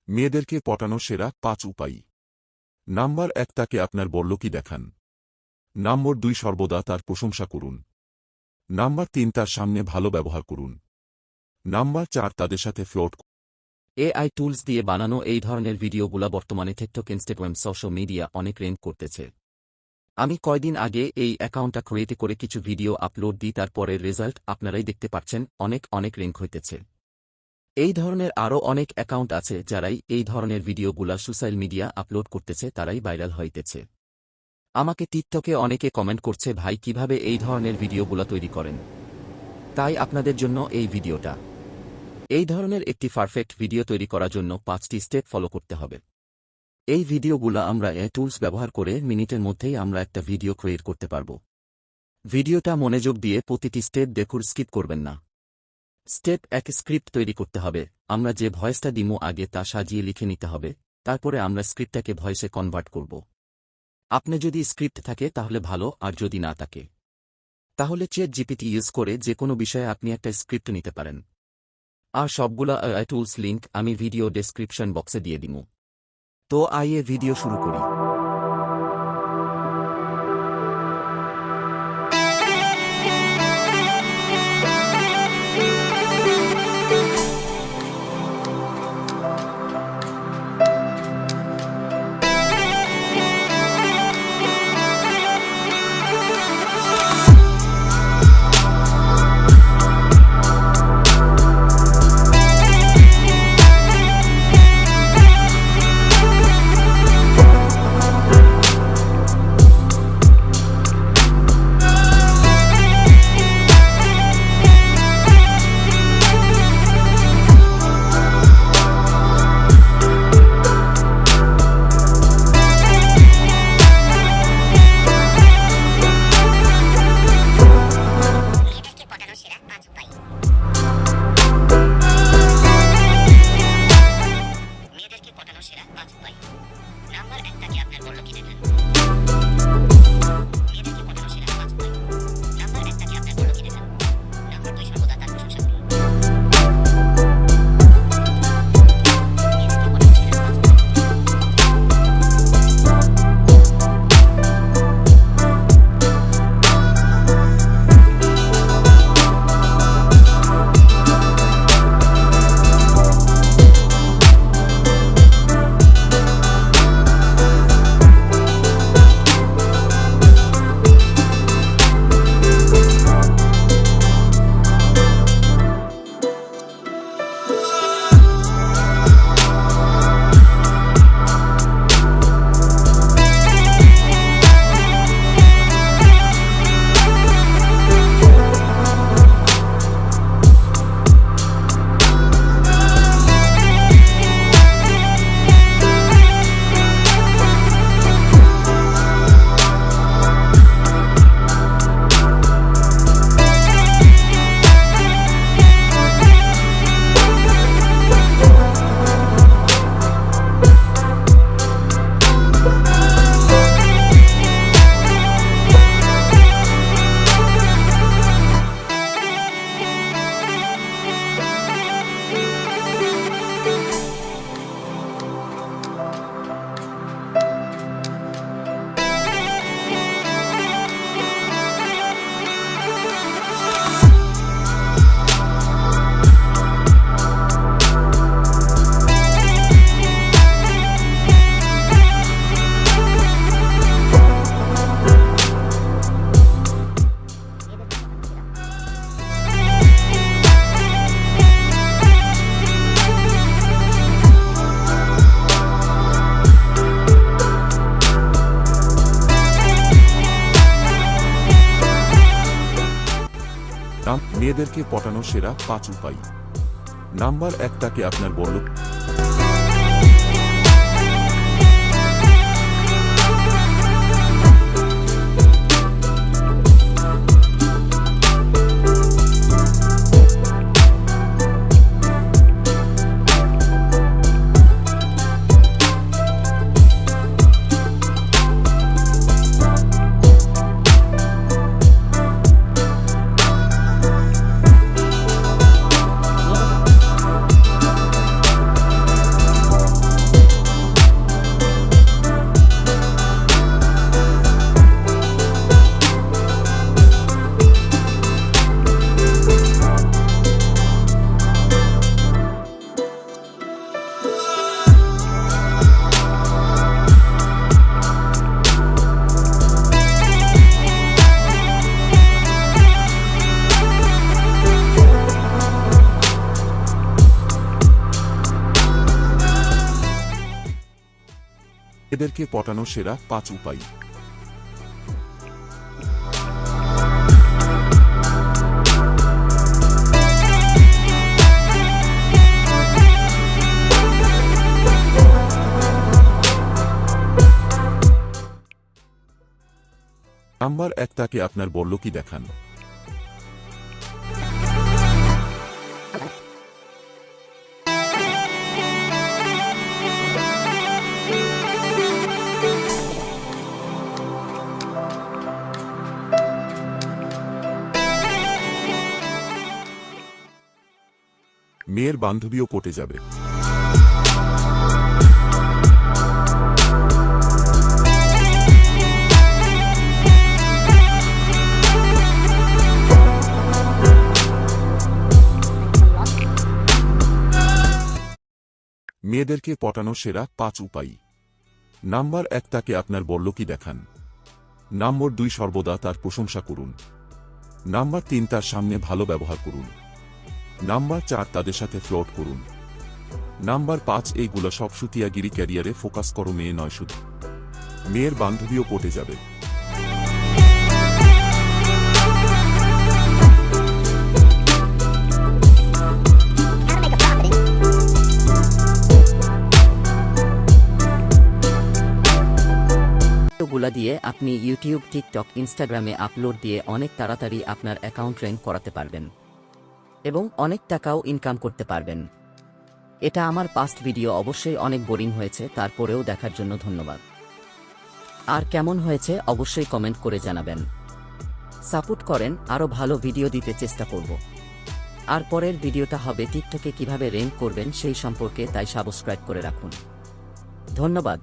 মেয়েদেরকে পটানো সেরা ৫ উপায়। নাম্বার ১, তাকে আপনার বড়লোকি দেখান। নম্বর ২, সর্বদা তার প্রশংসা করুন। নাম্বার ৩, তার সামনে ভালো ব্যবহার করুন। নাম্বার ৪, তাদের সাথে ফ্লোট। এআই টুলস দিয়ে বানানো এই ধরনের ভিডিওগুলা বর্তমানে টিকটক, ইনস্টাগ্রাম, সোশ্যাল মিডিয়া অনেক রেঞ্জ করতেছে। আমি কয়দিন আগে এই অ্যাকাউন্টটা ক্রিয়েট করে কিছু ভিডিও আপলোড দিই, তারপরের রেজাল্ট আপনারাই দেখতে পাচ্ছেন, অনেক রেঞ্জ হইতেছে। এই ধরনের আরও অনেক অ্যাকাউন্ট আছে যারাই এই ধরনের ভিডিওগুলা সোশ্যাল মিডিয়া আপলোড করতেছে, তারাই ভাইরাল হইতেছে। আমাকে টিকটকে অনেকে কমেন্ট করছে, ভাই কিভাবে এই ধরনের ভিডিওগুলা তৈরি করেন। তাই আপনাদের জন্য এই ভিডিওটা। এই ধরনের একটি পারফেক্ট ভিডিও তৈরি করার জন্য 5টি স্টেপ ফলো করতে হবে। এই ভিডিওগুলা আমরা এআই টুলস ব্যবহার করে মিনিটের মধ্যেই আমরা একটা ভিডিও ক্রিয়েট করতে পারব। ভিডিওটা মনোযোগ দিয়ে প্রতিটি স্টেপ দেখুন, স্কিপ করবেন না। স্টেপ 1, স্ক্রিপ্ট তৈরি করতে হবে। আমরা যে ভয়েসটা দিমু আগে তা সাজিয়ে লিখে নিতে হবে, তারপরে আমরা স্ক্রিপ্টটাকে ভয়েসে কনভার্ট করব। আপনি যদি স্ক্রিপ্ট থাকে তাহলে ভালো, আর যদি না থাকে তাহলে চ্যাট জিপিটি ইউজ করে যে কোনো বিষয়ে আপনি একটা স্ক্রিপ্ট নিতে পারেন। আর সবগুলা এআই টুলস লিঙ্ক আমি ভিডিও ডেসক্রিপশন বক্সে দিয়ে দিমু। তো আইয়ে ভিডিও শুরু করি। মেয়েদেরকে পটানো সেরা ৫ উপায়। নাম্বার ১, তাকে আপনার বড়লোক। এদেরকে পটানো সেরা 5 উপায়। নাম্বার 1, তাকে আপনার বড়লোকি দেখান। মেয়ের বান্ধবীও পটে যাবে। মেয়েদেরকে পটানো সেরা 5 উপায়। নাম্বার 1, তাকে আপনার বড়লোকি দেখান। নাম্বার 2, সর্বদা তার প্রশংসা করুন। নাম্বার 3, তার সামনে ভালো ব্যবহার করুন। নাম্বার 4, তাদের সাথে ফ্লোট করুন। নাম্বার 5, এইগুলো সব সুতিয়াগিরি ক্যারিয়ারে ফোকাস করো, মেয়ে নয় শুধু। মেয়ের বান্ধবীও পটে যাবে। গুলা দিয়ে আপনি ইউটিউব, টিকটক, ইনস্টাগ্রামে আপলোড দিয়ে অনেক তাড়াতাড়ি আপনার অ্যাকাউন্ট র্যাঙ্ক করাতে পারবেন এবং অনেক টাকাও ইনকাম করতে পারবেন। এটা আমার পাস্ট ভিডিও, অবশ্যই অনেক বোরিং হয়েছে, তারপরেও দেখার জন্য ধন্যবাদ। আর কেমন হয়েছে অবশ্যই কমেন্ট করে জানাবেন। সাপোর্ট করেন, আরও ভালো ভিডিও দিতে চেষ্টা করব। আর পরের ভিডিওটা হবে টিকটকে কিভাবে র্যাঙ্ক করবেন সেই সম্পর্কে, তাই সাবস্ক্রাইব করে রাখুন। ধন্যবাদ।